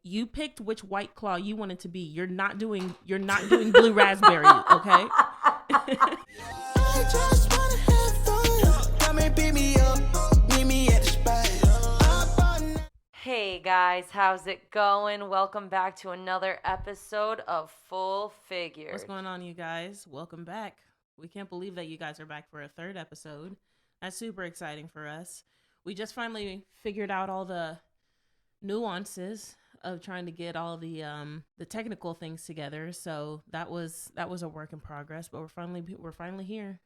you picked which White Claw you wanted to be. You're not doing blue raspberry, okay? I just wanna have fun. Come and pick me up, meet me at the spot. Hey guys, how's it going? Welcome back to another episode of Full Figured. What's going on, you guys? Welcome back. We can't believe that you guys are back for a third episode. That's super exciting for us. We just finally figured out all the nuances of trying to get all the technical things together. So that was a work in progress, but we're finally here.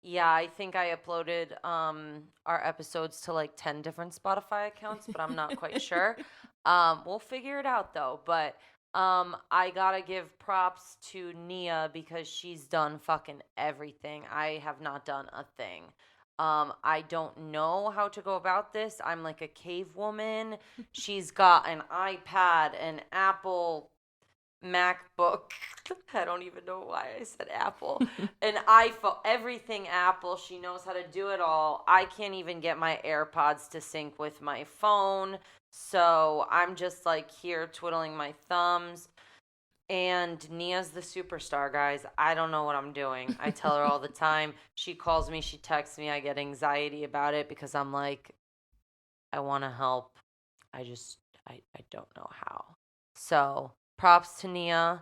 Yeah, I think I uploaded our episodes to like 10 different Spotify accounts, but I'm not quite sure. We'll figure it out though. But I gotta give props to Nia because she's done fucking everything. I have not done a thing. I don't know how to go about this. I'm like a cave woman. She's got an iPad, an Apple MacBook. I don't even know why I said Apple. An iPhone, everything Apple. She knows how to do it all. I can't even get my AirPods to sync with my phone. So I'm just like here twiddling my thumbs. And Nia's the superstar, guys. I don't know what I'm doing. I tell her all the time. She calls me, she texts me. I get anxiety about it because I'm like, I want to help. I don't know how. So props to Nia.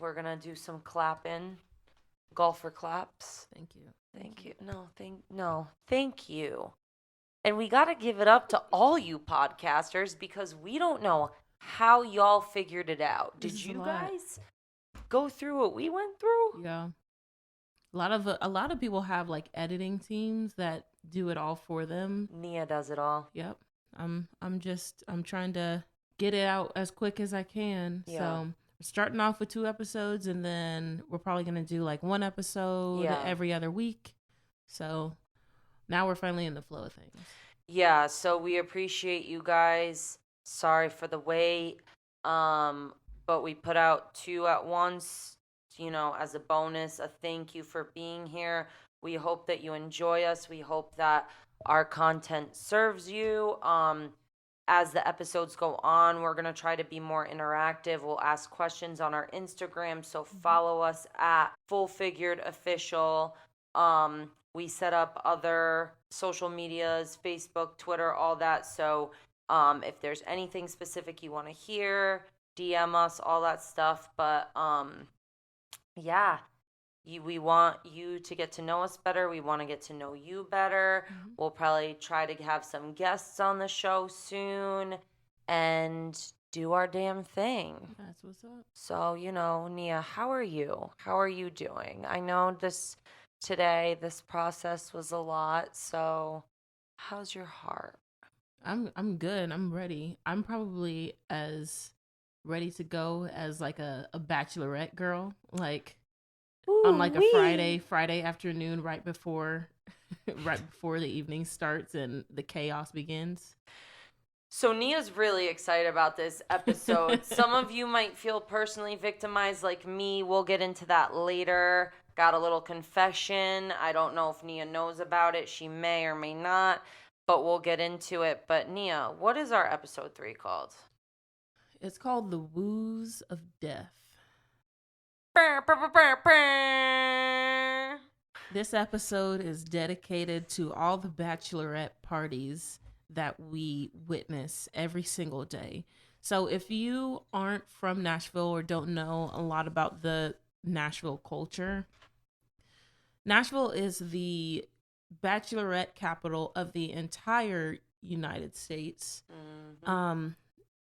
We're going to do some clapping. Golfer claps. Thank you. Thank you. Thank you. And we got to give it up to all you podcasters because we don't know how y'all figured it out. Did you guys go through what we went through? Yeah. A lot of people have like editing teams that do it all for them. Nia does it all. Yep. I'm trying to get it out as quick as I can. Yeah. So we're starting off with 2 episodes, and then we're probably going to do like 1 episode every other week. So now we're finally in the flow of things. Yeah, so we appreciate you guys. Sorry for the wait. But we put out 2 at once, as a bonus, a thank you for being here. We hope that you enjoy us. We hope that our content serves you. As the episodes go on, we're going to try to be more interactive. We'll ask questions on our Instagram, so follow us at Fullfiguredofficial. We set up other social medias, Facebook, Twitter, all that. So if there's anything specific you want to hear, DM us, all that stuff. But we want you to get to know us better. We want to get to know you better. Mm-hmm. We'll probably try to have some guests on the show soon and do our damn thing. That's what's up. So, Nia, how are you? How are you doing? I know this process was a lot. So how's your heart? I'm good. I'm ready. I'm probably as ready to go as like a bachelorette girl, like on like a Friday afternoon right before the evening starts and the chaos begins. So Nia's really excited about this episode. Some of you might feel personally victimized like me. We'll get into that later. Got a little confession. I don't know if Nia knows about it. She may or may not. But we'll get into it. But Nia, what is our episode 3 called? It's called The Woos of Death. This episode is dedicated to all the bachelorette parties that we witness every single day. So if you aren't from Nashville or don't know a lot about the Nashville culture, Nashville is the bachelorette capital of the entire United States. Mm-hmm.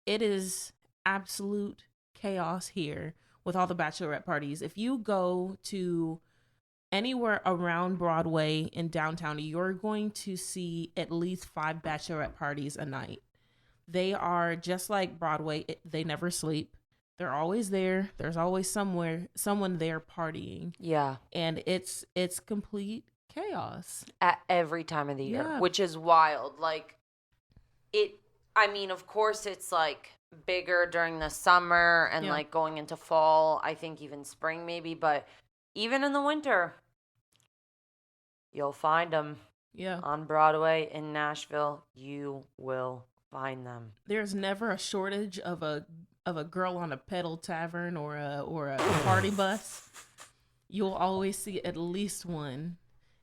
It is absolute chaos here with all the bachelorette parties. If you go to anywhere around Broadway in downtown, you're going to see at least 5 bachelorette parties a night. They are just like Broadway. They never sleep. They're always there. There's always someone there partying. Yeah. And it's complete chaos at every time of the year, which is wild. Like of course it's like bigger during the summer and like going into fall, I think even spring maybe, but even in the winter you'll find them on Broadway in Nashville. You will find them. There's never a shortage of a girl on a pedal tavern or a party bus. You'll always see at least one.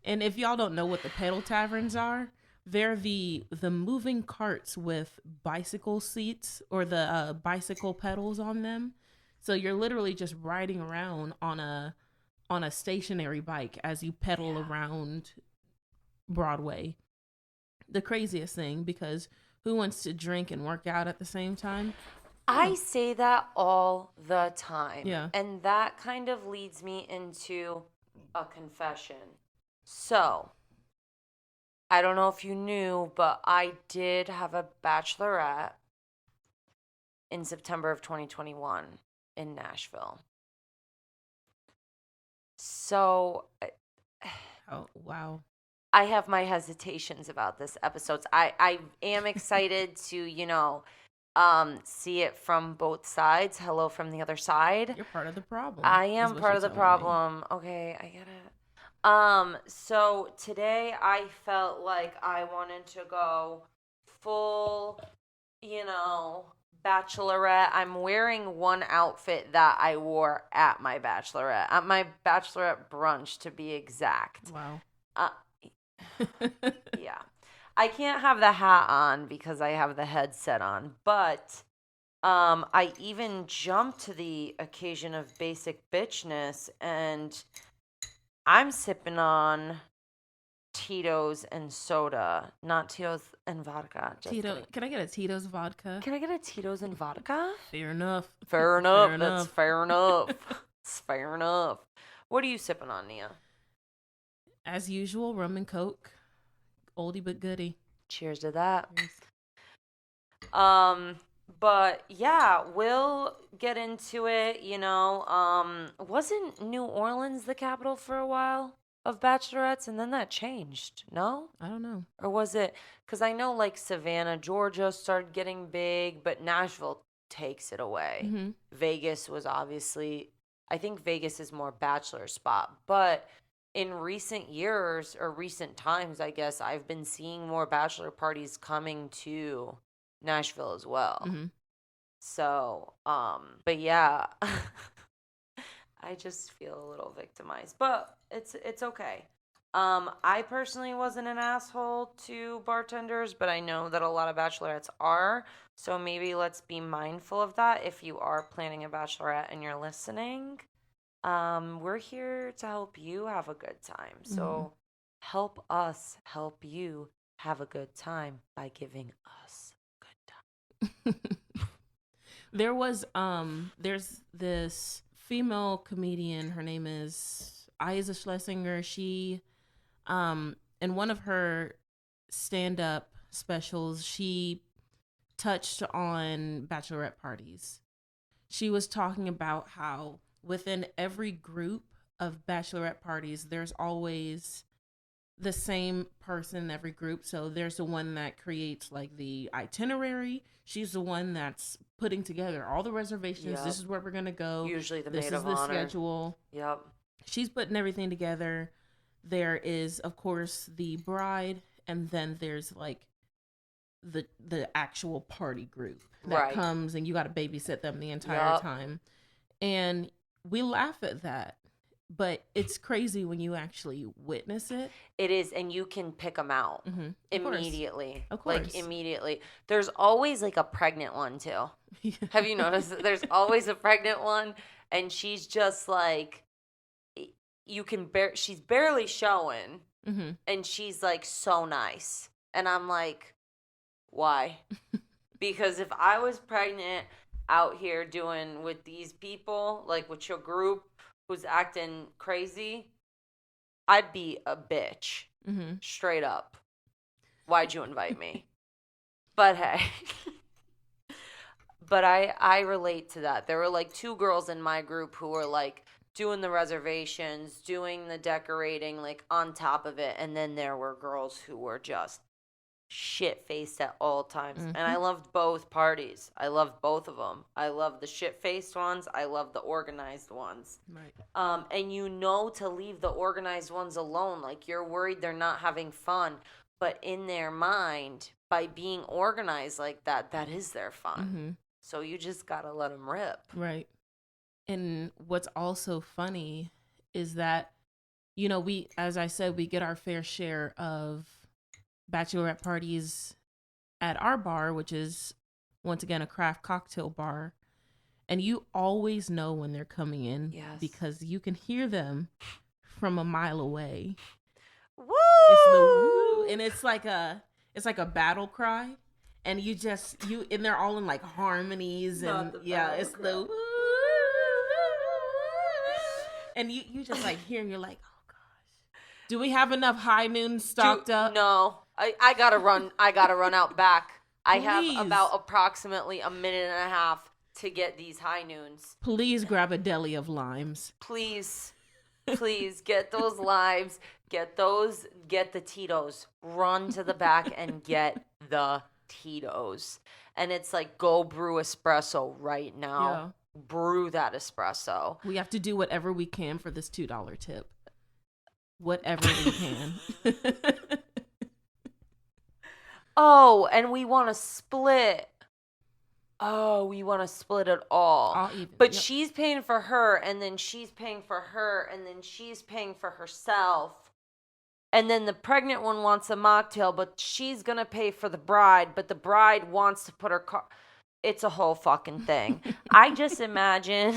And if y'all don't know what the pedal taverns are, they're the moving carts with bicycle seats or the bicycle pedals on them. So you're literally just riding around on a stationary bike as you pedal around Broadway. The craziest thing, because who wants to drink and work out at the same time? I say that all the time. Yeah. And that kind of leads me into a confession. So, I don't know if you knew, but I did have a bachelorette in September of 2021 in Nashville. So, Oh, wow. I have my hesitations about this episode. I am excited to, see it from both sides. Hello from the other side. You're part of the problem. I is am what part you're of the telling me. problem. Okay, I get it. So today I felt like I wanted to go full, bachelorette. I'm wearing one outfit that I wore at my bachelorette brunch, to be exact. Wow. Yeah. I can't have the hat on because I have the headset on, but I even jumped to the occasion of basic bitchness, and I'm sipping on Tito's and soda, not Tito's and vodka. Just Tito, kidding. can I get a Tito's vodka? Can I get a Tito's and vodka? Fair enough. Fair enough. Fair That's enough. fair enough. It's fair enough. What are you sipping on, Nia? As usual, rum and coke. Oldie but goodie. Cheers to that. Yes. But yeah, we'll get into it, wasn't New Orleans the capital for a while of bachelorettes, and then that changed, no? I don't know. Or was it, because I know like Savannah, Georgia started getting big, but Nashville takes it away. Mm-hmm. Vegas was obviously, I think Vegas is more bachelor spot, but in recent years or recent times, I guess, I've been seeing more bachelor parties coming to Nashville as well. Mm-hmm. So, but yeah, I just feel a little victimized, but it's okay. I personally wasn't an asshole to bartenders, but I know that a lot of bachelorettes are. So maybe let's be mindful of that if you are planning a bachelorette and you're listening. We're here to help you have a good time. So help us help you have a good time by giving us a good time. There's this female comedian, her name is Isa Schlesinger. She in one of her stand-up specials, she touched on bachelorette parties. She was talking about how within every group of bachelorette parties, there's always the same person in every group. So there's the one that creates like the itinerary. She's the one that's putting together all the reservations. Yep. This is where we're going to go. Usually the This maid is of the honor. schedule. Yep. She's putting everything together. There is, of course, the bride, and then there's like the actual party group that Right. comes, and you got to babysit them the entire Yup. time. And we laugh at that, but it's crazy when you actually witness it. It is, and you can pick them out Mm-hmm. immediately. Of course. Like immediately. There's always like a pregnant one too. Have you noticed that there's always a pregnant one, and she's just like, you can she's barely showing, Mm-hmm. and she's like so nice, and I'm like, why? Because if I was pregnant out here doing with these people, like with your group who's acting crazy, I'd be a bitch. Mm-hmm. Straight up. Why'd you invite me? But hey. But I relate to that. There were like two girls in my group who were like doing the reservations, doing the decorating, like on top of it. And then there were girls who were just shit-faced at all times. Mm-hmm. And I loved both parties. I loved both of them. I love the shit-faced ones. I love the organized ones. Right. And to leave the organized ones alone. Like, you're worried they're not having fun. But in their mind, by being organized like that, that is their fun. So you just got to let them rip. Right. And what's also funny is that, you know, we, as I said, we get our fair share of bachelorette parties at our bar, which is, once again, a craft cocktail bar. And you always know when they're coming in because you can hear them from a mile away. Woo! It's the woo, and it's like a battle cry, and and they're all in like harmonies, and it's cry. The woo, and you just like hear, and you're like, oh gosh, do we have enough high noons stocked up? No, I gotta run. I gotta run out back. I Please. have about approximately a minute and a half to get these high noons. Please grab a deli of limes. Please get those limes. Get the Tito's. Run to the back and get the Tito's. And it's like, go brew espresso right now. Yeah. Brew that espresso. We have to do whatever we can for this $2 tip. Whatever we can. Oh, and we want to split. Oh, we want to split it all. But she's paying for her, and then she's paying for her, and then she's paying for herself. And then the pregnant one wants a mocktail, but she's going to pay for the bride, but the bride wants to put her car. It's a whole fucking thing. I just imagine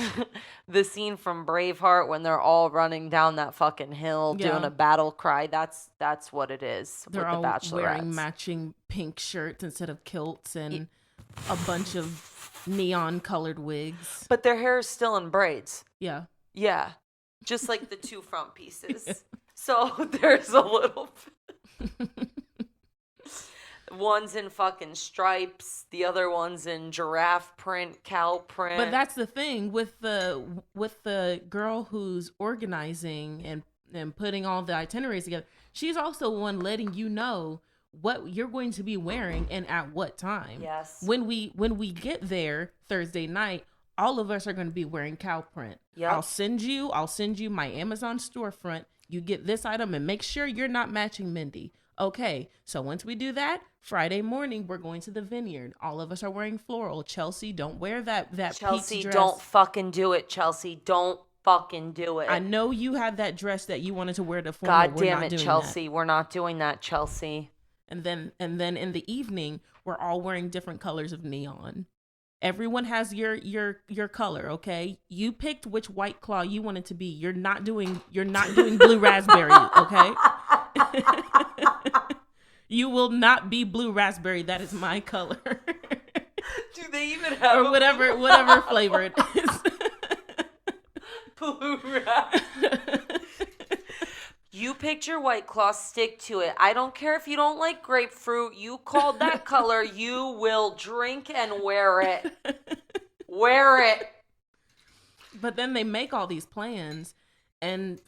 the scene from Braveheart when they're all running down that fucking hill doing a battle cry. That's what it is. They're with the all bachelorettes. Wearing matching pink shirts instead of kilts and a bunch of neon colored wigs. But their hair is still in braids. Yeah. Yeah. Just like the two front pieces. So there's a little... One's in fucking stripes, the other one's in giraffe print, cow print. But that's the thing with the girl who's organizing and putting all the itineraries together. She's also one letting you know what you're going to be wearing and at what time. Yes. When we get there Thursday night, all of us are going to be wearing cow print. Yep. I'll send you my Amazon storefront. You get this item and make sure you're not matching Mindy. Okay, so once we do that, Friday morning, we're going to the vineyard. All of us are wearing floral. Chelsea, don't wear that Chelsea, peach dress. don't fucking do it, Chelsea. Don't fucking do it. I know you had that dress that you wanted to wear to formal. God damn it, Chelsea. We're not doing that, Chelsea. And then in the evening, we're all wearing different colors of neon. Everyone has your color, okay? You picked which White Claw you wanted to be. You're not doing blue raspberry, okay? You will not be blue raspberry. That is my color. Do they even have or whatever flavor it is? Blue raspberry. You picked your White Claw, stick to it. I don't care if you don't like grapefruit. You called that color. You will drink and wear it. Wear it. But then they make all these plans, and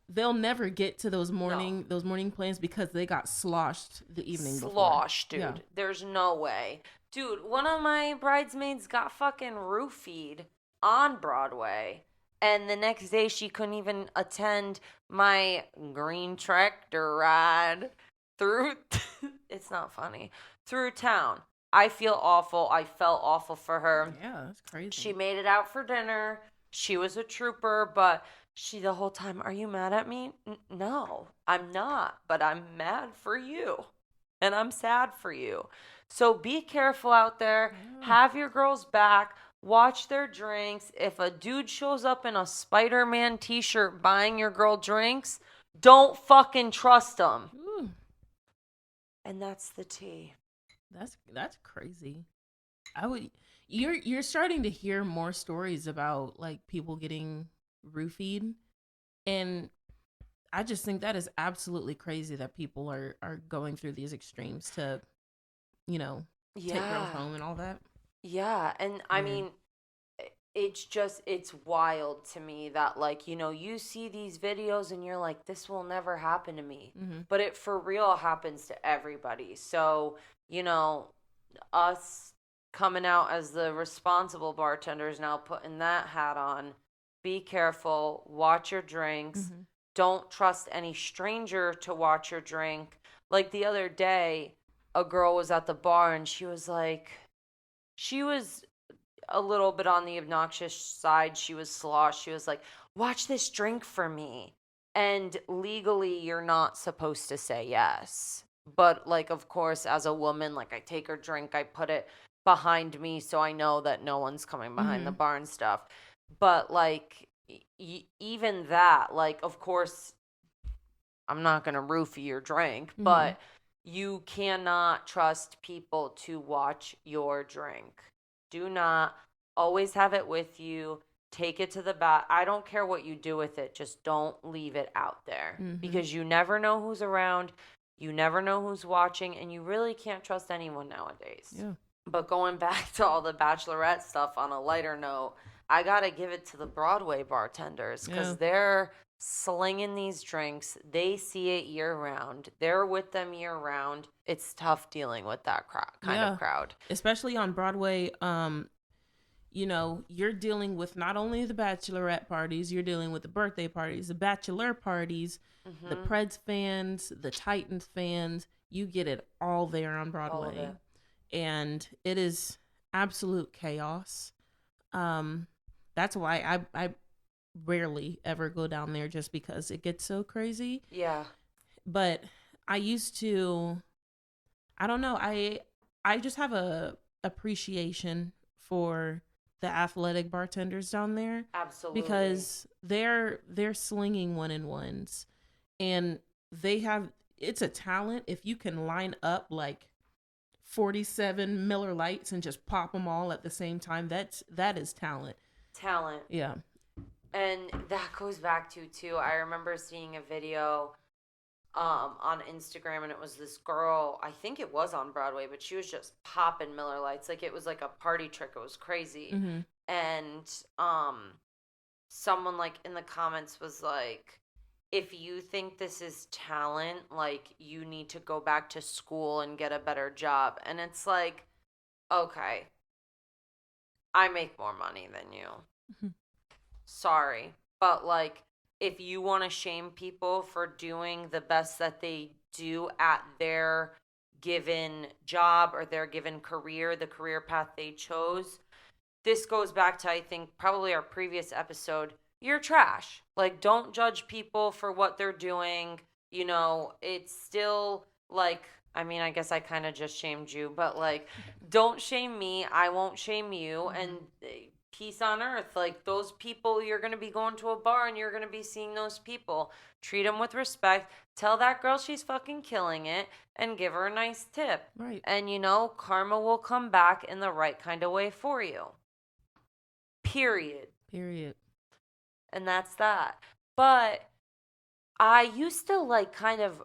they'll never get to those morning plans because they got sloshed the evening before. Sloshed, dude. Yeah. There's no way. Dude, one of my bridesmaids got fucking roofied on Broadway. And the next day, she couldn't even attend my green tractor ride through, it's not funny, through town. I feel awful. I felt awful for her. Yeah, that's crazy. She made it out for dinner. She was a trooper, but she the whole time, are you mad at me? No, I'm not, but I'm mad for you. And I'm sad for you. So be careful out there. Yeah. Have your girls back. Watch their drinks. If a dude shows up in a Spider-Man t-shirt buying your girl drinks, don't fucking trust him. Ooh. And that's the tea. That's crazy. You're starting to hear more stories about like people getting roofied, and I just think that is absolutely crazy that people are going through these extremes to, take girls home and all that. Yeah, and I mean, it's wild to me that, like, you see these videos and you're like, this will never happen to me. Mm-hmm. But it for real happens to everybody. So, us coming out as the responsible bartenders now, putting that hat on, be careful, watch your drinks. Mm-hmm. Don't trust any stranger to watch your drink. Like the other day, a girl was at the bar and she was a little bit on the obnoxious side. She was sloshed. She was like, watch this drink for me. And legally, you're not supposed to say yes. But, like, of course, as a woman, like, I take her drink, I put it behind me so I know that no one's coming behind the bar and stuff. But, like, even that, like, of course, I'm not going to roofie your drink, but you cannot trust people to watch your drink. Do not always have it with you. Take it to the back. I don't care what you do with it. Just don't leave it out there because you never know who's around. You never know who's watching, and you really can't trust anyone nowadays. Yeah. But going back to all the Bachelorette stuff on a lighter note, I got to give it to the Broadway bartenders because they're slinging these drinks. They see it year round. They're with them year round. It's tough dealing with that kind of crowd. Especially on Broadway, you know, you're dealing with not only the bachelorette parties, you're dealing with the birthday parties, the bachelor parties, the Preds fans, the Titans fans. You get it all there on Broadway. And it is absolute chaos. That's why I rarely ever go down there just because it gets so crazy. Yeah. But I used to, I don't know, I just have a appreciation for the athletic bartenders down there. Absolutely. Because they're slinging 1-on-1s and it's a talent. If you can line up like 47 Miller Lights and just pop them all at the same time, that is talent. Yeah. And that goes back to too, I remember seeing a video on Instagram, and it was this girl, I think it was on Broadway, but she was just popping Miller Lights like it was like a party trick. It was crazy. And someone like in the comments was like, if you think this is talent, like you need to go back to school and get a better job. And it's like, okay, I make more money than you. Sorry, but like, if you want to shame people for doing the best that they do at their given job or their given career, the career path they chose, this goes back to, I think, probably our previous episode. You're trash. Like, don't judge people for what they're doing. You know, it's still like, I mean, I guess I kind of just shamed you, but like, don't shame me. I won't shame you. And peace on earth. Like, those people, you're going to be going to a bar and you're going to be seeing those people. Treat them with respect. Tell that girl she's fucking killing it and give her a nice tip. Right. And, you know, karma will come back in the right kind of way for you. Period. And that's that. But I used to like kind of,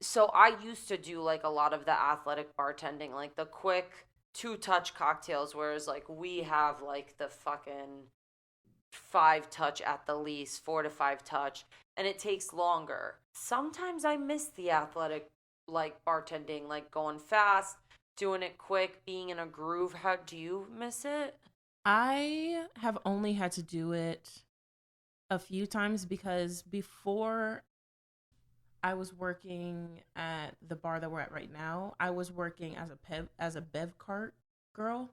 so I used to do like a lot of the athletic bartending, like the quick 2-touch cocktails, whereas like we have like the fucking 5-touch at the least, 4 to 5 touch, and it takes longer. Sometimes I miss the athletic like bartending, like going fast, doing it quick, being in a groove. How do you miss it? I have only had to do it a few times because before I was working at the bar that we're at right now, I was working as a bev cart girl.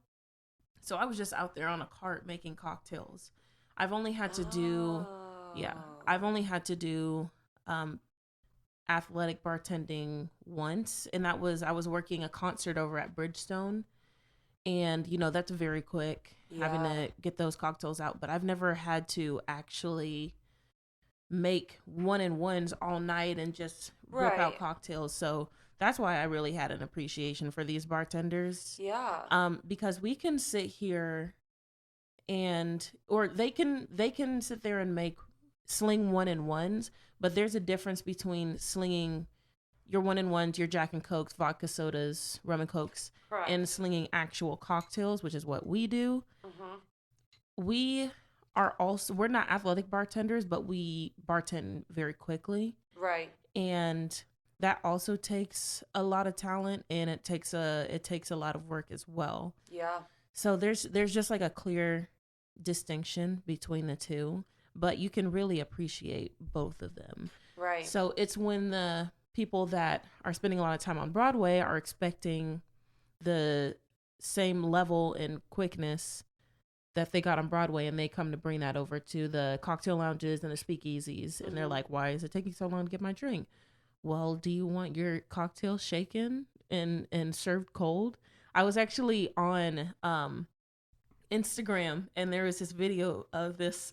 So I was just out there on a cart making cocktails. I've only had to do athletic bartending once, and that was I was working a concert over at Bridgestone. And, you know, that's very quick, having to get those cocktails out. But I've never had to actually make 1-on-1s all night and just rip out cocktails. So that's why I really had an appreciation for these bartenders. Yeah. Because we can sit here or they can sit there and sling 1-on-1s, but there's a difference between slinging your 1-on-1s, your Jack and Cokes, vodka sodas, rum and Cokes, Correct. And slinging actual cocktails, which is what we do. We're not athletic bartenders, but we bartend very quickly. Right. And that also takes a lot of talent, and it takes a lot of work as well. Yeah. So there's just like a clear distinction between the two, but you can really appreciate both of them. Right. So it's when the people that are spending a lot of time on Broadway are expecting the same level and quickness that they got on Broadway, and they come to bring that over to the cocktail lounges and the speakeasies. And they're like, why is it taking so long to get my drink? Well, do you want your cocktail shaken and served cold? I was actually on Instagram, and there was this video of this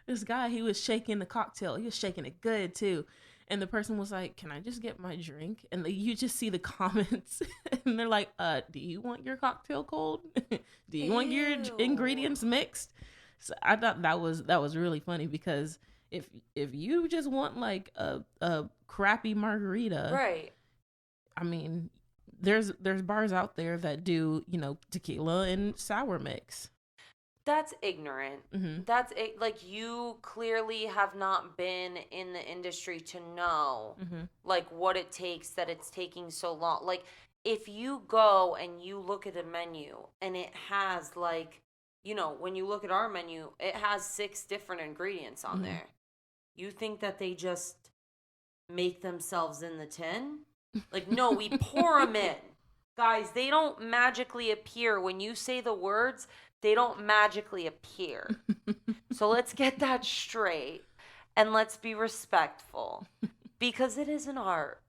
this guy. He was shaking the cocktail. He was shaking it good too. And the person was like, can I just get my drink? And you just see the comments and they're like, do you want your cocktail cold? Do you want your ingredients mixed? So I thought that was really funny, because if you just want like a crappy margarita, Right. I mean, there's bars out there that do, tequila and sour mix. That's ignorant. Mm-hmm. Like, you clearly have not been in the industry to know like what it takes, that it's taking so long. Like, if you go and you look at a menu and it has like, when you look at our menu, it has 6 different ingredients on there. You think that they just make themselves in the tin? Like, no, we pour them in. Guys, they don't magically appear. When you say the words, they don't magically appear. So let's get that straight, and let's be respectful, because it is an art,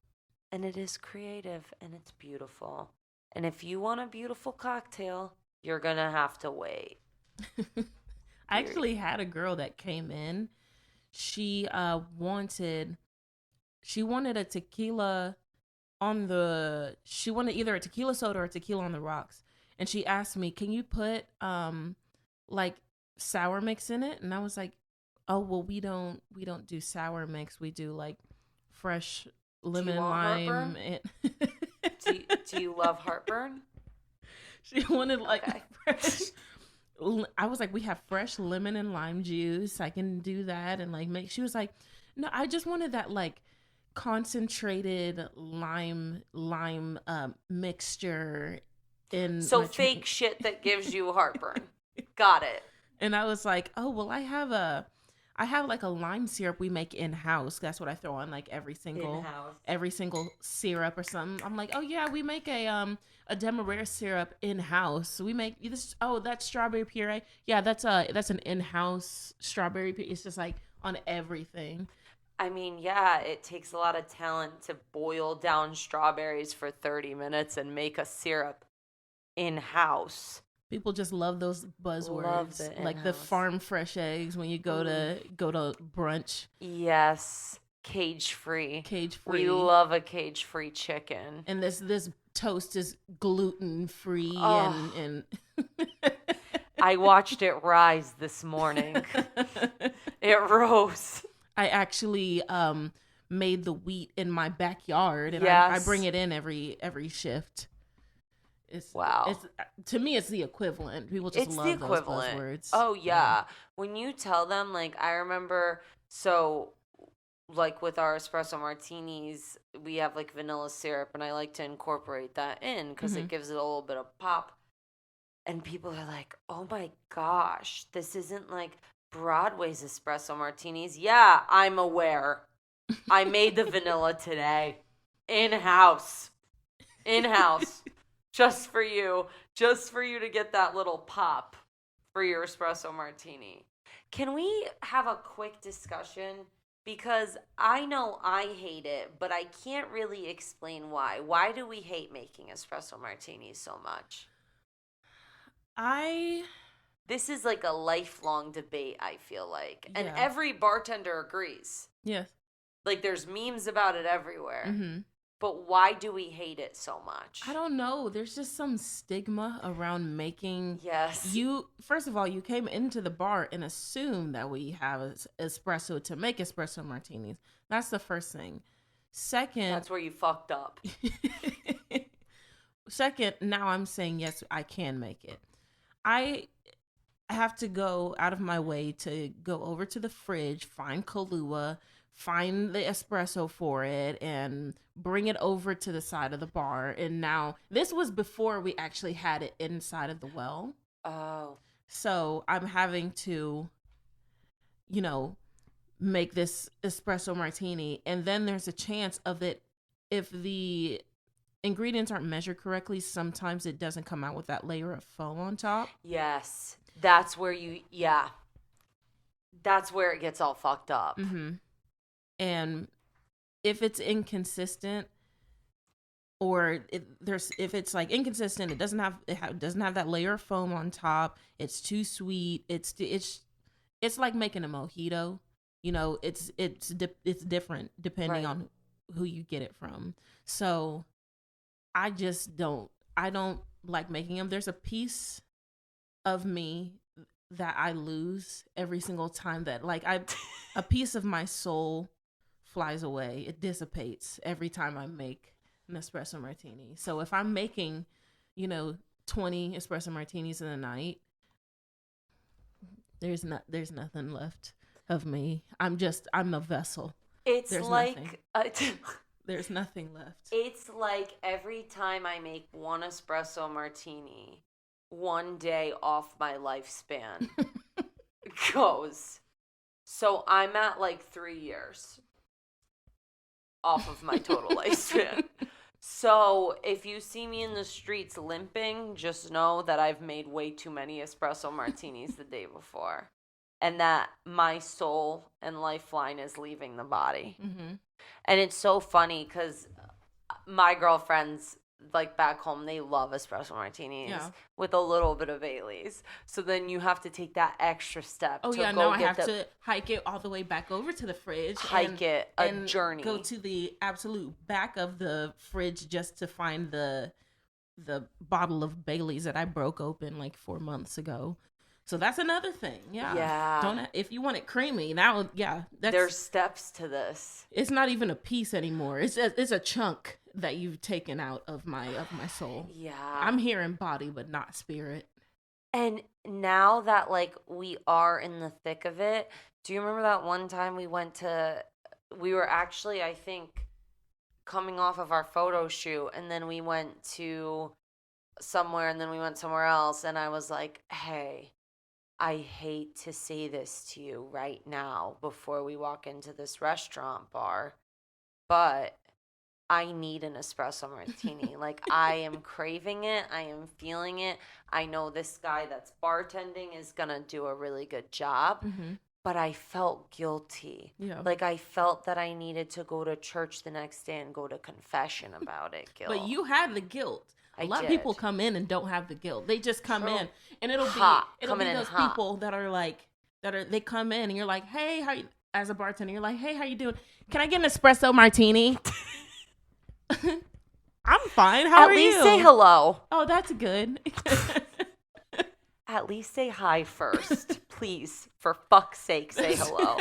and it is creative, and it's beautiful. And if you want a beautiful cocktail, you're going to have to wait. I actually had a girl that came in. She wanted a tequila she wanted either a tequila soda or a tequila on the rocks. And she asked me, can you put like sour mix in it? And I was like, oh, well, we don't do sour mix. We do like fresh lemon and lime. Do you love heartburn? She wanted like fresh. I was like, we have fresh lemon and lime juice. I can do that and like make. She was like, no, I just wanted that like concentrated lime mixture. So fake shit that gives you heartburn. Got it. And I was like, oh, well, I have like a lime syrup we make in-house. That's what I throw on like every single syrup or something. I'm like, oh yeah, we make a demerara syrup in-house. We make this. Oh, that's strawberry puree. Yeah, that's an in-house strawberry puree. It's just like on everything. I mean, yeah, it takes a lot of talent to boil down strawberries for 30 minutes and make a syrup in-house. People just love those buzzwords, like the farm fresh eggs when you go to brunch. Yes, cage free. We love a cage free chicken. And this toast is gluten free and I watched it rise this morning. It rose. I actually made the wheat in my backyard, and yes. I bring it in every shift. Wow. To me, it's the equivalent. People just love those buzzwords. Oh, yeah. When you tell them, like, I remember, so, like, with our espresso martinis, we have, like, vanilla syrup, and I like to incorporate that in because it gives it a little bit of pop. And people are like, oh, my gosh, this isn't, like, Broadway's espresso martinis. Yeah, I'm aware. I made the vanilla today. In-house. Just for you to get that little pop for your espresso martini. Can we have a quick discussion? Because I know I hate it, but I can't really explain why. Why do we hate making espresso martinis so much? This is like a lifelong debate, I feel like. And every bartender agrees. Yes. Like, there's memes about it everywhere. Mm-hmm. But why do we hate it so much? I don't know. There's just some stigma around making. Yes. First of all, you came into the bar and assumed that we have espresso to make espresso martinis. That's the first thing. Second. That's where you fucked up. Second, now I'm saying, yes, I can make it. I have to go out of my way to go over to the fridge, find Kahlua, find the espresso for it, and bring it over to the side of the bar. And now, this was before we actually had it inside of the well. Oh. So I'm having to, make this espresso martini, and then there's a chance of it, if the ingredients aren't measured correctly, sometimes it doesn't come out with that layer of foam on top. Yes. That's where that's where it gets all fucked up. And if it's inconsistent, or if it's like inconsistent, it doesn't have that layer of foam on top. It's too sweet. It's like making a mojito. You know, it's different depending on who you get it from. So I don't like making them. There's a piece of me that I lose every single time that a piece of my soul flies away. It dissipates every time I make an espresso martini. So if I'm making, 20 espresso martinis in a night, there's nothing left of me. I'm a vessel. It's there's like there's nothing left. It's like every time I make one espresso martini, one day off my lifespan goes. So I'm at like 3 years off of my total lifespan. So if you see me in the streets limping, just know that I've made way too many espresso martinis the day before, and that my soul and lifeline is leaving the body. And it's so funny because my girlfriends, like back home, they love espresso martinis with a little bit of Baileys. So then you have to take that extra step. I have to hike it all the way back over to the fridge. A journey. Go to the absolute back of the fridge just to find the bottle of Baileys that I broke open like 4 months ago. So that's another thing. Yeah. If you want it creamy, there's steps to this. It's not even a piece anymore. It's a chunk that you've taken out of my soul. Yeah. I'm hearing body but not spirit. And now that like we are in the thick of it, do you remember that one time we were actually, I think, coming off of our photo shoot, and then we went to somewhere, and then we went somewhere else, and I was like, hey, I hate to say this to you right now before we walk into this restaurant bar, but I need an espresso martini. Like, I am craving it. I am feeling it. I know this guy that's bartending is going to do a really good job, but I felt guilty. Yeah. Like, I felt that I needed to go to church the next day and go to confession about it. Guilt. But you had the guilt. A lot of people come in and don't have the guilt. They just come in, and it'll be those people that are like, they come in and you're like, hey, how you, as a bartender, you're like, hey, how you doing? Can I get an espresso martini? I'm fine. How are you? At least say hello. Oh, that's good. At least say hi first. Please, for fuck's sake, say hello.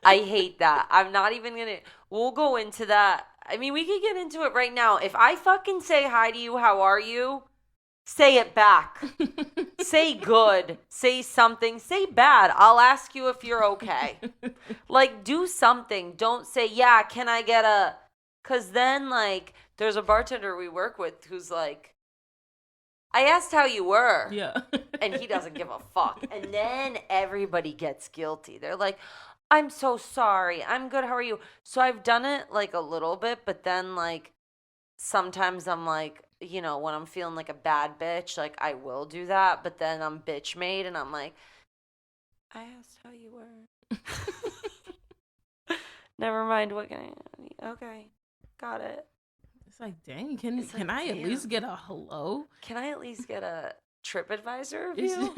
I hate that. I'm not even going to. We'll go into that. I mean, we could get into it right now. If I fucking say hi to you, how are you? Say it back. Say good. Say something. Say bad. I'll ask you if you're okay. Like, do something. Don't say, yeah, can I get a... Because then, like, there's a bartender we work with who's like, I asked how you were. Yeah. And he doesn't give a fuck. And then everybody gets guilty. They're like, I'm so sorry. I'm good. How are you? So I've done it like a little bit, but then like sometimes I'm like, when I'm feeling like a bad bitch, like I will do that. But then I'm bitch made and I'm like, I asked how you were. Never mind. What can I? Okay. Got it. It's like, dang, can I at least get a hello? Can I at least get a TripAdvisor review?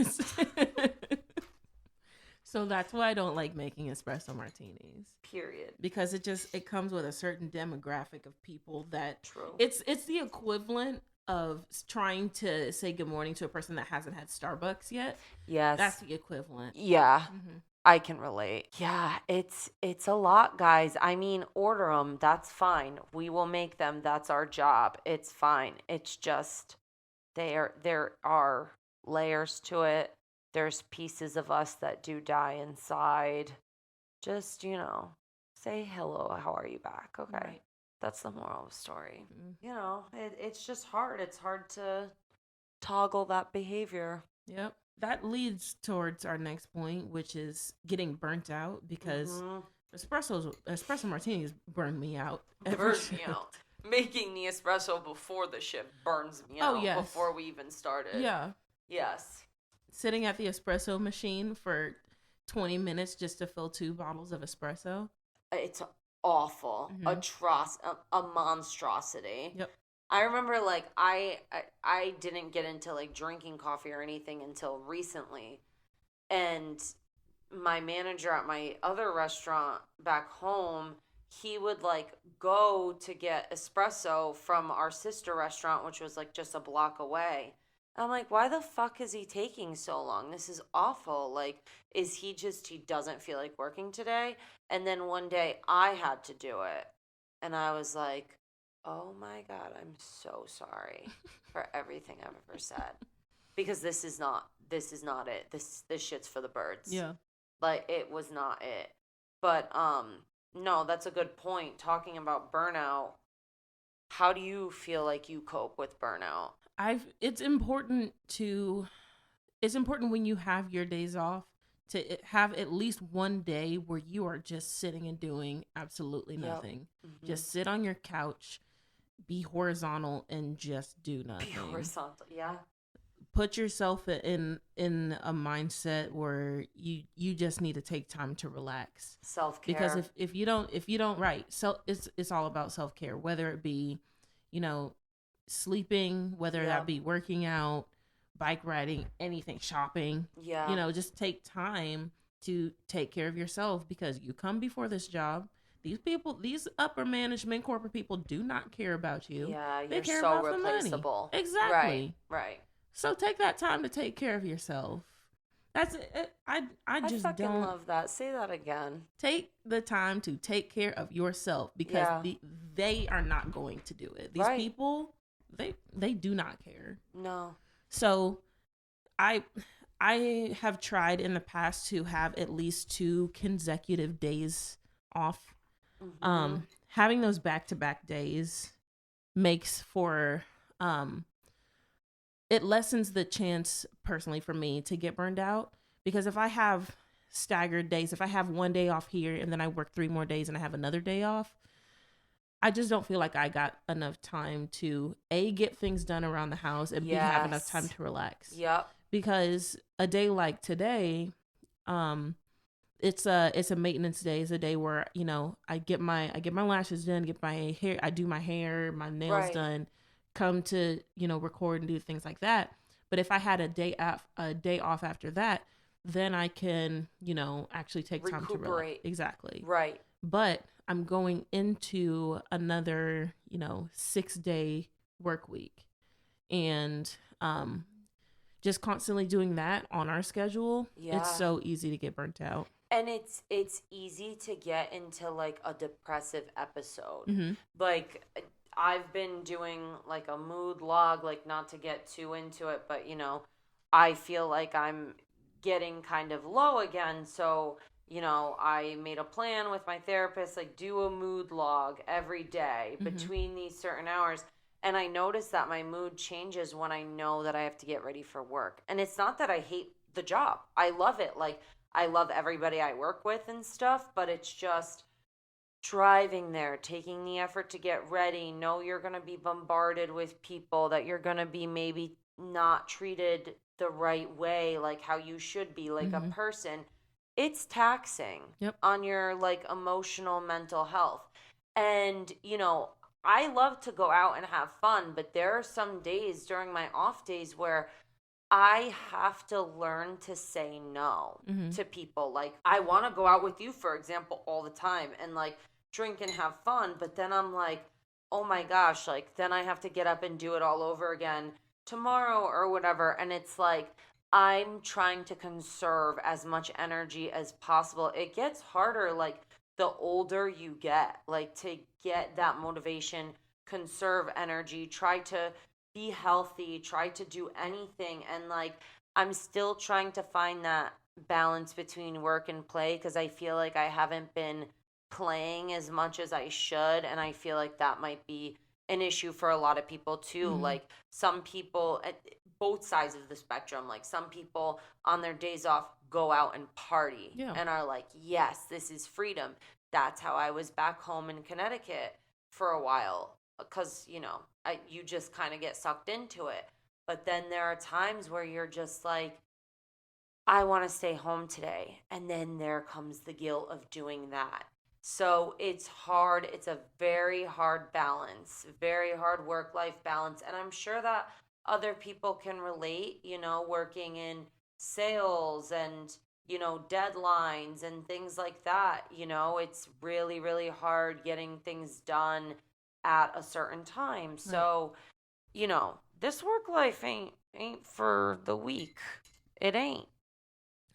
So that's why I don't like making espresso martinis. Period. Because it comes with a certain demographic of people that... True. It's the equivalent of trying to say good morning to a person that hasn't had Starbucks yet. Yes. That's the equivalent. Yeah. I can relate. Yeah, it's a lot, guys. I mean, order them. That's fine. We will make them. That's our job. It's fine. It's just there are layers to it. There's pieces of us that do die inside. Just, say hello. How are you back? Okay. Right. That's the moral of the story. It's just hard. It's hard to toggle that behavior. Yep. That leads towards our next point, which is getting burnt out, because Espresso martinis burn me out. Burns me out. Making the espresso before the shift burns me Oh, out yes. before we even started. Yeah. Yes. Sitting at the espresso machine for 20 minutes just to fill 2 bottles of espresso. It's awful. A monstrosity. Yep. I remember like I didn't get into like drinking coffee or anything until recently. And my manager at my other restaurant back home, he would like go to get espresso from our sister restaurant, which was like just a block away. I'm like, why the fuck is he taking so long? This is awful. Like, is he doesn't feel like working today? And then one day I had to do it. And I was like, oh my God, I'm so sorry for everything I've ever said. Because this is not it. This shit's for the birds. Yeah. Like, it was not it. But no, that's a good point. Talking about burnout, how do you feel like you cope with burnout? It's important when you have your days off to have at least one day where you are just sitting and doing absolutely nothing. Mm-hmm. Just sit on your couch, be horizontal, and just do nothing. Be horizontal, yeah. Put yourself in a mindset where you just need to take time to relax. Self-care. Because if you don't right, so it's all about self-care, whether it be, sleeping, whether that be working out, bike riding, anything, shopping. Yeah. Just take time to take care of yourself, because you come before this job. These upper management corporate people do not care about you. Yeah, they you're care so about replaceable. The money. Exactly. Right. So take that time to take care of yourself. That's it. I just fucking don't love that. Say that again. take the time to take care of yourself, because they are not going to do it. These people, they do not care. No. So I have tried in the past to have at least 2 consecutive days off. Mm-hmm. Having those back-to-back days makes for it lessens the chance, personally for me, to get burned out. Because if I have staggered days, if I have one day off here and then I work 3 more days and I have another day off, I just don't feel like I got enough time to get things done around the house, and have enough time to relax. Yep. Because a day like today, it's a maintenance day. It's a day where I get my lashes done, get my hair, I do my hair, my nails done, come to record and do things like that. But if I had a day off after that, then I can actually take time to relax. Exactly. Right. But I'm going into another 6-day work week, and just constantly doing that on our schedule, it's so easy to get burnt out. And it's easy to get into like a depressive episode. Mm-hmm. Like, I've been doing like a mood log, like, not to get too into it, but I feel like I'm getting kind of low again. So, I made a plan with my therapist, like, do a mood log every day between these certain hours. And I noticed that my mood changes when I know that I have to get ready for work. And it's not that I hate the job. I love it. Like, I love everybody I work with and stuff, but it's just driving there, taking the effort to get ready, know you're going to be bombarded with people, that you're going to be maybe not treated the right way, like how you should be, like a person. It's taxing on your like emotional, mental health. And, I love to go out and have fun, but there are some days during my off days where I have to learn to say no to people. Like, I want to go out with you, for example, all the time and like drink and have fun. But then I'm like, oh my gosh, like, then I have to get up and do it all over again tomorrow or whatever. And it's like, I'm trying to conserve as much energy as possible. It gets harder, like, the older you get, like, to get that motivation, conserve energy, try to be healthy, try to do anything. And like, I'm still trying to find that balance between work and play, because I feel like I haven't been playing as much as I should. And I feel like that might be an issue for a lot of people too. Like, some people at both sides of the spectrum, like, some people on their days off go out and party and are like, yes, this is freedom. that's how I was back home in Connecticut for a while, because you just kind of get sucked into it. But then there are times where you're just like, I want to stay home today, and then there comes the guilt of doing that. So it's hard. It's a very hard balance, very hard work-life balance. And I'm sure that other people can relate, working in sales and, deadlines and things like that. It's really, really hard getting things done at a certain time. So, this work life ain't for the weak. It ain't.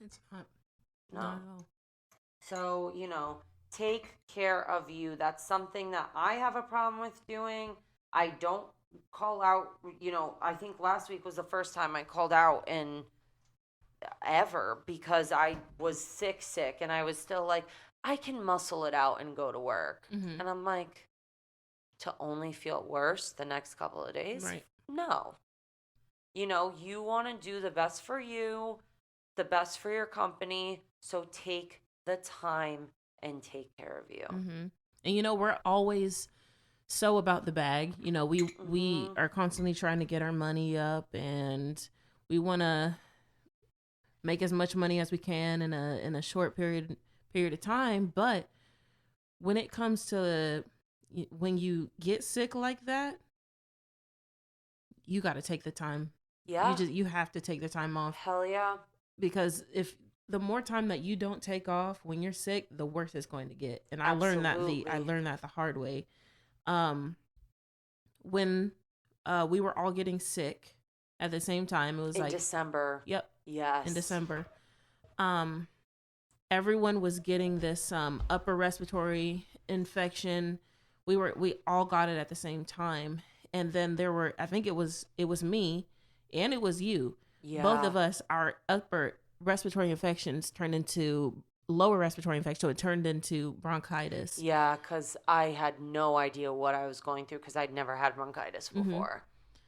It's not. No. Not at all. So, take care of you. That's something that I have a problem with doing. I don't call out, I think last week was the first time I called out in ever, because I was sick, and I was still like, I can muscle it out and go to work. Mm-hmm. And I'm like, to only feel worse the next couple of days? Right. No. You want to do the best for you, the best for your company, so take the time and take care of you. Mm-hmm. And we're always so about the bag. We are constantly trying to get our money up, and we want to make as much money as we can in a short period of time. But when it comes to when you get sick like that, you got to take the time. Yeah. You have to take the time off. Hell yeah. Because if the more time that you don't take off when you're sick, the worse it's going to get. And I learned that the hard way. When we were all getting sick at the same time, it was in December. Yep. Yes. In December. Everyone was getting this upper respiratory infection. We all got it at the same time. And then I think it was me and it was you. Yeah. Both of us, our upper respiratory infections turned into lower respiratory infection, so it turned into bronchitis. Yeah, because I had no idea what I was going through, because I'd never had bronchitis before.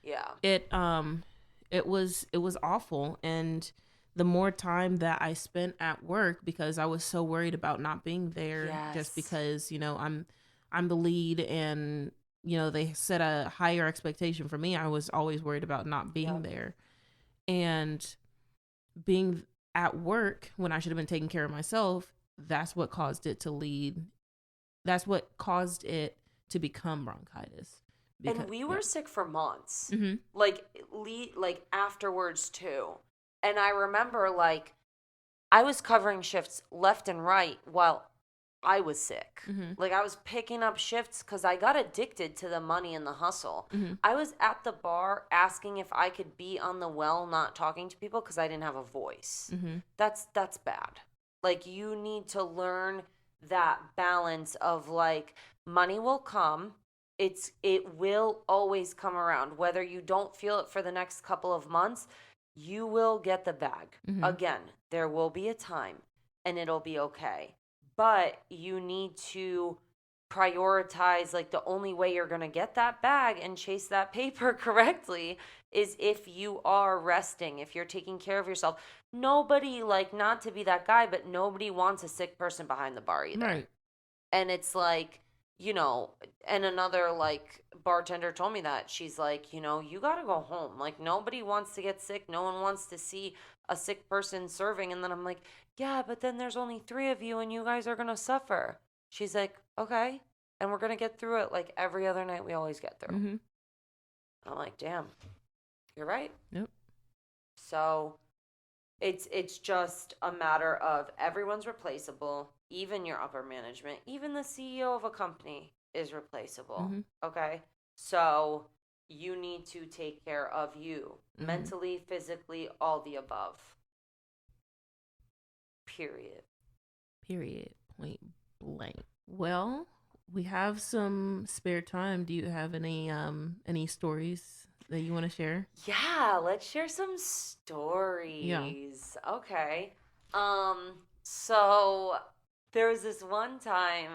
Mm-hmm. It was awful, and the more time that I spent at work, because I was so worried about not being there, just because I'm the lead, and they set a higher expectation for me. I was always worried about not being there, and being at work when I should have been taking care of myself. That's what caused it to lead. That's what caused it to become bronchitis. And we were sick for months, mm-hmm. like afterwards too. And I remember I was covering shifts left and right while I was sick. Mm-hmm. I was picking up shifts because I got addicted to the money and the hustle. Mm-hmm. I was at the bar asking if I could be on the well, not talking to people, because I didn't have a voice. Mm-hmm. That's bad. You need to learn that balance of money will come. It will always come around. Whether you don't feel it for the next couple of months, you will get the bag. Mm-hmm. Again, there will be a time, and it'll be okay. But you need to prioritize, the only way you're going to get that bag and chase that paper correctly is if you are resting, if you're taking care of yourself. Nobody, not to be that guy, but nobody wants a sick person behind the bar either. Right. And it's and another bartender told me that. She's like, you got to go home. Nobody wants to get sick. No one wants to see a sick person serving. And then I'm like, yeah, but then there's only 3 of you and you guys are going to suffer. She's like, okay. And we're going to get through it like every other night we always get through. Mm-hmm. I'm like, damn, you're right. Yep. So it's just a matter of everyone's replaceable. Even your upper management, even the CEO of a company is replaceable. Mm-hmm. Okay? So you need to take care of you, mm-hmm. mentally, physically, all the above. Period. Point blank. Well, we have some spare time. Do you have any stories that you want to share? Yeah, let's share some stories. Yeah. Okay. So there was this one time,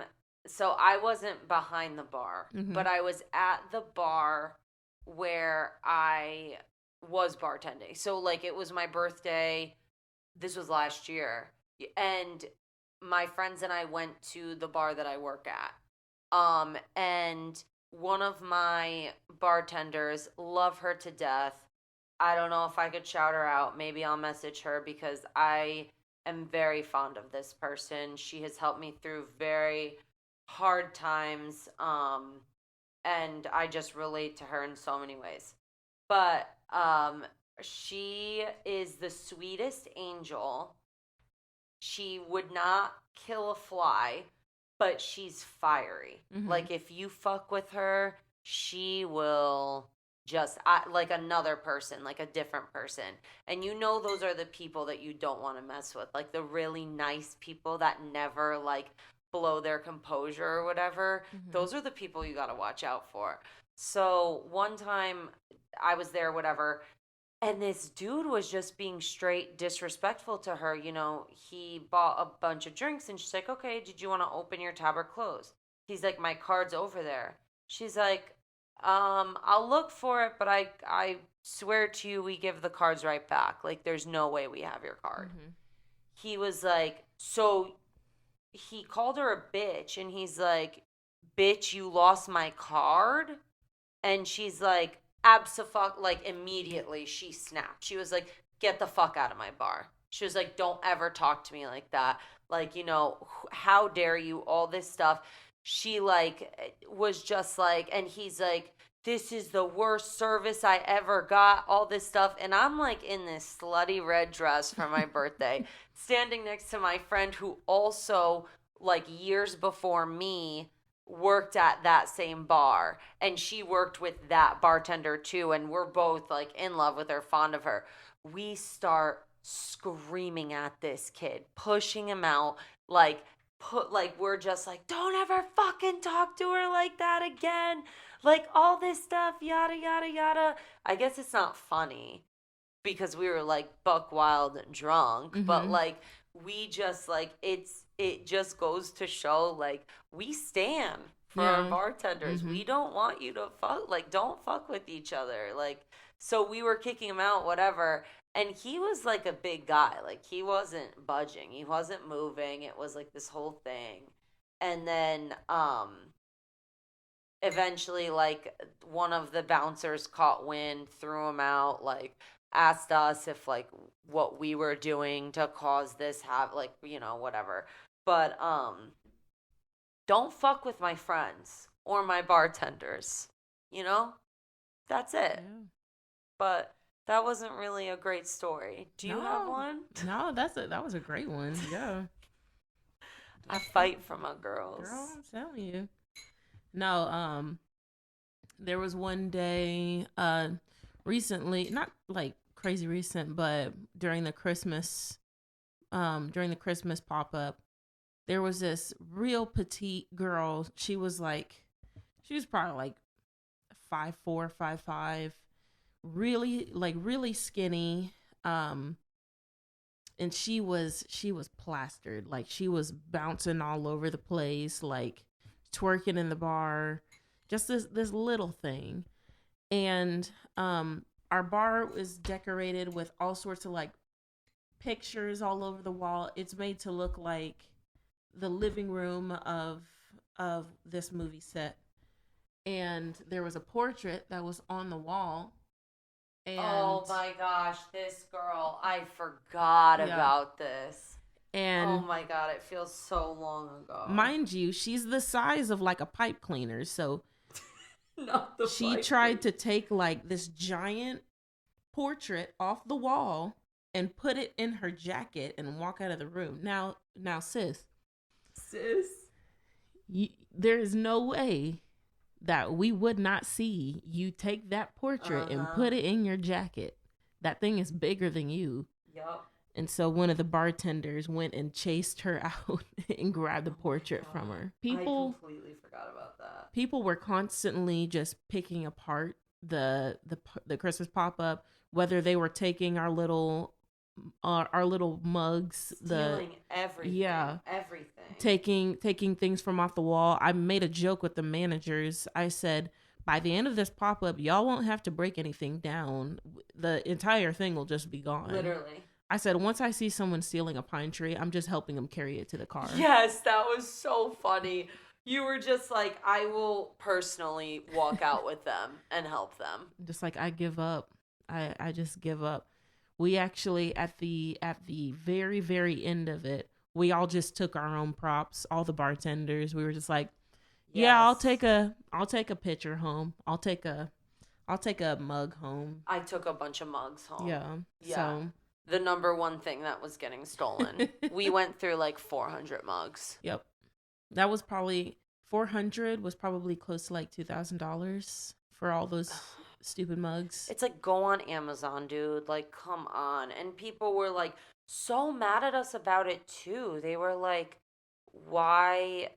so I wasn't behind the bar, mm-hmm. but I was at the bar where I was bartending. So it was my birthday. This was last year. And my friends and I went to the bar that I work at. And one of my bartenders, love her to death. I don't know if I could shout her out. Maybe I'll message her because I am very fond of this person. She has helped me through very hard times. And I just relate to her in so many ways. But she is the sweetest angel. She would not kill a fly, but she's fiery. Mhm. Like if you fuck with her, she will just like another person, like a different person. And you know those are the people that you don't want to mess with. Like the really nice people that never like blow their composure or whatever. Mhm. Those are the people you got to watch out for. So one time I was there, whatever, and this dude was just being straight disrespectful to her. You know, he bought a bunch of drinks and she's like, okay, did you want to open your tab or close? He's like, my card's over there. She's like, I'll look for it, but I swear to you, we give the cards right back. Like, there's no way we have your card. Mhm. He was like, so he called her a bitch and he's like, bitch, you lost my card? And she's like, abso-fuck, like immediately she snapped. She was like, get the fuck out of my bar. She was like, don't ever talk to me like that. Like, you know, how dare you, all this stuff. She like was just like, and he's like, this is the worst service I ever got, all this stuff. And I'm like in this slutty red dress for my birthday, standing next to my friend who also, like years before me, worked at that same bar. And she worked with that bartender too. And we're both like in love with her, fond of her. We start screaming at this kid, pushing him out, like, we're just like, don't ever fucking talk to her like that again, like all this stuff, yada yada yada. I guess it's not funny because we were like buck wild and drunk, but like we just like it just goes to show like we stand for our bartenders. We don't want you to fuck, like don't fuck with each other. Like, so we were kicking him out, whatever. And he was like a big guy. Like he wasn't budging. He wasn't moving. It was like this whole thing. And then eventually like one of the bouncers caught wind, threw him out, like asked us if like what we were doing to cause this like, you know, whatever. But don't fuck with my friends or my bartenders. You know? That's it. Yeah. But that wasn't really a great story. Do you have one? No, that was a great one. Yeah. I fight for my girls. Girl, I'm telling you. No, there was one day, recently, not like crazy recent, but during the Christmas pop-up, there was this real petite girl. She was probably like 5'4", 5'5", really skinny. And she was plastered. Like she was bouncing all over the place, like twerking in the bar, just this little thing. And our bar is decorated with all sorts of like pictures all over the wall. It's made to look like the living room of this movie set. And there was a portrait that was on the wall. And oh my gosh, this girl, I forgot about this. And oh my god, it feels so long ago. Mind you, she's the size of like a pipe cleaner. So Not the she tried to take like this giant portrait off the wall and put it in her jacket and walk out of the room. Now sis, there is no way that we would not see you take that portrait and put it in your jacket. That thing is bigger than you. Yup. And so one of the bartenders went and chased her out and grabbed the portrait from her. I completely forgot about that. People were constantly just picking apart the Christmas pop-up, whether they were taking our little mugs, stealing everything. Yeah. Everything. Taking things from off the wall. I made a joke with the managers. I said, by the end of this pop-up, y'all won't have to break anything down. The entire thing will just be gone. Literally. I said, once I see someone stealing a pine tree, I'm just helping them carry it to the car. Yes, that was so funny. You were just like, I will personally walk out with them and help them. Just like, I give up. I just give up. We actually, at the very, very end of it, we all just took our own props, all the bartenders. We were just like, yeah, I'll take a pitcher home. I'll take a mug home. I took a bunch of mugs home. Yeah. So the number one thing that was getting stolen. We went through like 400 mugs. Yep. That was probably 400 was probably close to like $2,000 for all those stupid mugs. It's like, go on Amazon, dude. Like, come on. And people were like so mad at us about it too. They were like, why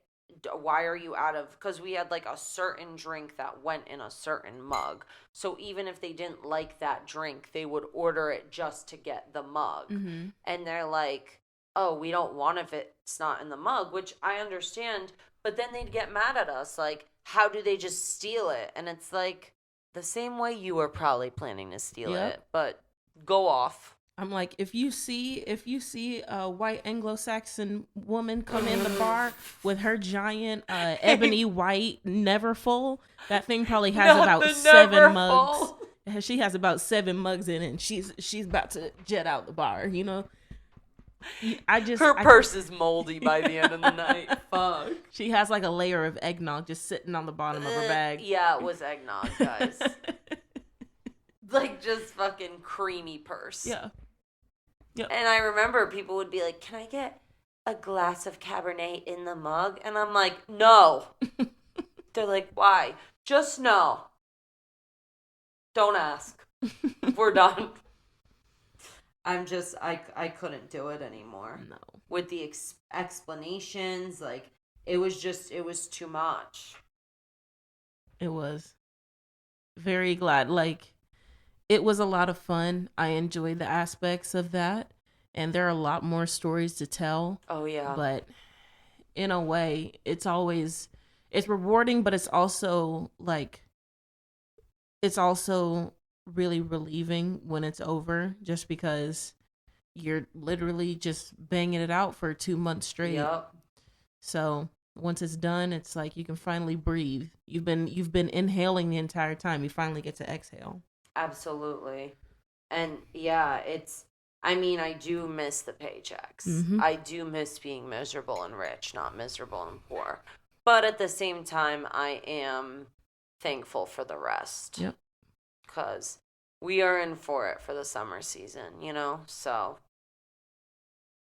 are you out of, because we had like a certain drink that went in a certain mug, so even if they didn't like that drink, they would order it just to get the mug. And they're like, oh, we don't want if it's not in the mug, which I understand, but then they'd get mad at us like, how do they just steal it? And it's like, the same way you were probably planning to steal it, but go off. I'm like, if you see a white Anglo-Saxon woman come in the bar with her giant ebony white Neverfull, that thing probably has about 7 mugs. She has about 7 mugs in it, and she's about to jet out the bar. You know, her purse is moldy by the end of the night. Fuck. She has like a layer of eggnog just sitting on the bottom of her bag. Yeah, it was eggnog, guys. Like, just fucking creamy purse. Yeah. Yep. And I remember people would be like, can I get a glass of Cabernet in the mug? And I'm like, no. They're like, why? Just no. Don't ask. We're done. I couldn't do it anymore. No. With the explanations, like, it was too much. It was. Very glad. Like, it was a lot of fun. I enjoyed the aspects of that. And there are a lot more stories to tell. Oh, yeah. But in a way, it's rewarding, but it's also really relieving when it's over, just because you're literally just banging it out for 2 months straight. Yep. So once it's done, it's like you can finally breathe. You've been inhaling the entire time. You finally get to exhale. Absolutely. And yeah, I do miss the paychecks. Mm-hmm. I do miss being miserable and rich, not miserable and poor. But at the same time, I am thankful for the rest. Yep. Because we are in for it for the summer season, you know? So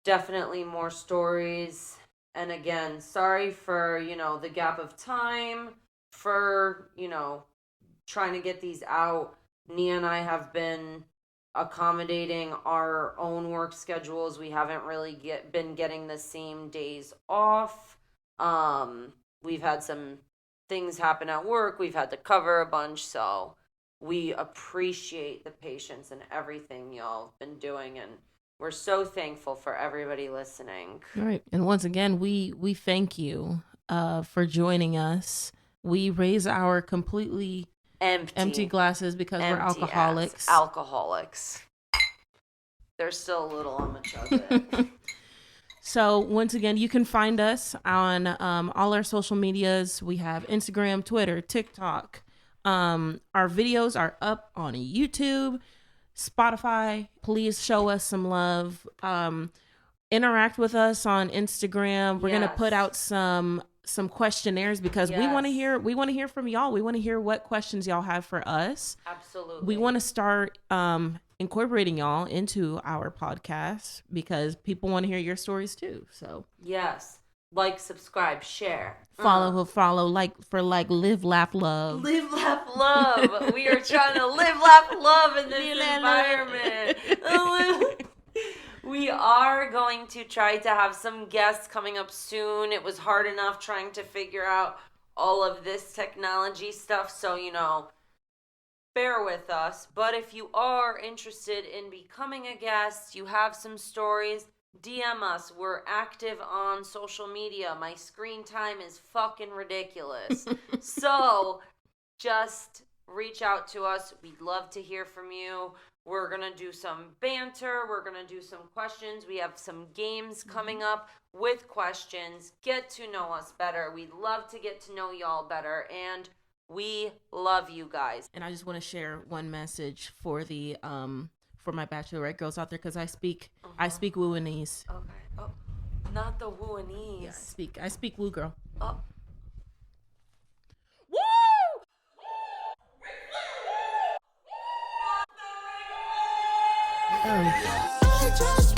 definitely more stories. And again, sorry for, the gap of time for, trying to get these out. Nia and I have been accommodating our own work schedules. We haven't really been getting the same days off. We've had some things happen at work. We've had to cover a bunch. So we appreciate the patience and everything y'all have been doing. And we're so thankful for everybody listening. All right. And once again, we thank you for joining us. We raise our completely empty glasses because we're alcoholics. Alcoholics. They're still a little on the chug it. So once again, you can find us on all our social medias. We have Instagram, Twitter, TikTok. Our videos are up on YouTube, Spotify. Please show us some love. Interact with us on Instagram. We're gonna put out some questionnaires because we want to hear from y'all. We want to hear what questions y'all have for us. Absolutely. We want to start incorporating y'all into our podcast because people want to hear your stories too. So yes, like, subscribe, share, follow, live, laugh, love. Live, laugh, love. We are trying to live, laugh, love in this environment. We are going to try to have some guests coming up soon. It was hard enough trying to figure out all of this technology stuff, so, bear with us. But if you are interested in becoming a guest, you have some stories, DM us. We're active on social media. My screen time is fucking ridiculous. So just reach out to us. We'd love to hear from you. We're going to do some banter. We're going to do some questions. We have some games coming up with questions. Get to know us better. We'd love to get to know y'all better. And we love you guys. And I just want to share one message for the for my bachelorette girls out there, because I speak Wuanese. Okay. Oh, not the Wuanese. Yeah, I speak Wu, girl. Oh. Woo! I just